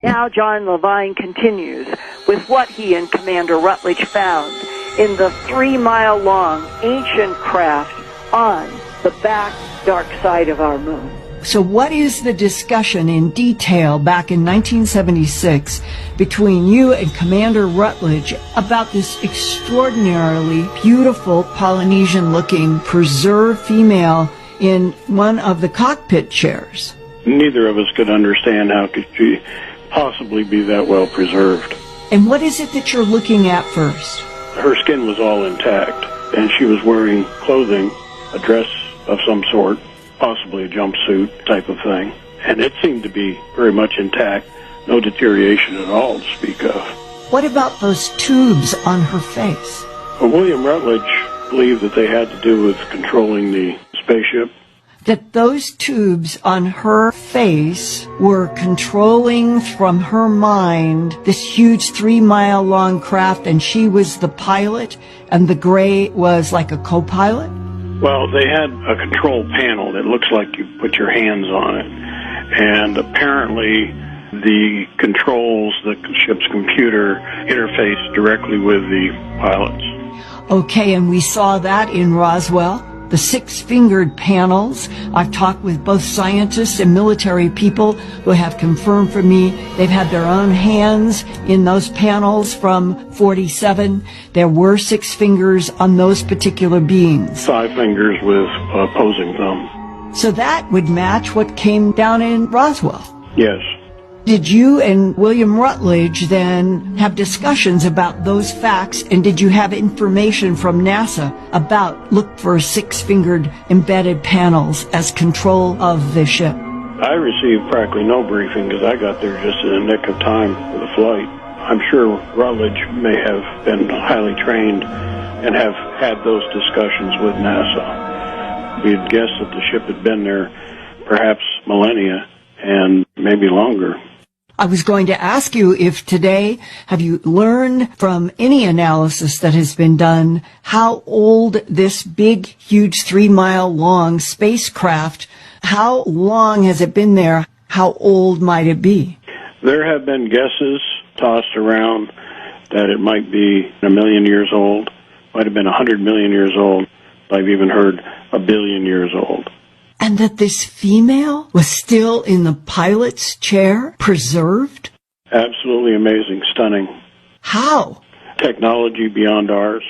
Now John Levine continues with what he and Commander Rutledge found in the 3-mile-long ancient craft on the back dark side of our moon. So what is the discussion in detail back in 1976 between you and Commander Rutledge about this extraordinarily beautiful Polynesian-looking preserved female in one of the cockpit chairs? Neither of us could understand how could she possibly be that well preserved. And what is it that you're looking at first? Her skin was all intact, and she was wearing clothing, a dress of some sort, possibly a jumpsuit type of thing. And it seemed to be very much intact, no deterioration at all to speak of. What about those tubes on her face? Well, William Rutledge believed that they had to do with controlling the spaceship. That those tubes on her face were controlling from her mind this huge 3-mile-long craft, and she was the pilot, and the gray was like a co-pilot? Well, they had a control panel that looks like you put your hands on it, and apparently the controls, the ship's computer, interfaced directly with the pilots. Okay, and we saw that in Roswell. The 6-fingered panels. I've talked with both scientists and military people who have confirmed for me they've had their own hands in those panels from 47. There were 6 fingers on those particular beings. 5 fingers with opposing thumb. So that would match what came down in Roswell. Yes. Did you and William Rutledge then have discussions about those facts, and did you have information from NASA about look for 6-fingered embedded panels as control of the ship? I received practically no briefing because I got there just in the nick of time for the flight. I'm sure Rutledge may have been highly trained and have had those discussions with NASA. We'd guess that the ship had been there perhaps millennia and maybe longer. I was going to ask you if today, have you learned from any analysis that has been done how old this big, huge 3-mile-long spacecraft, how long has it been there? How old might it be? There have been guesses tossed around that it might be 1 million years old, might have been 100 million years old. I've even heard 1 billion years old. And that this female was still in the pilot's chair, preserved? Absolutely amazing, stunning. How? Technology beyond ours.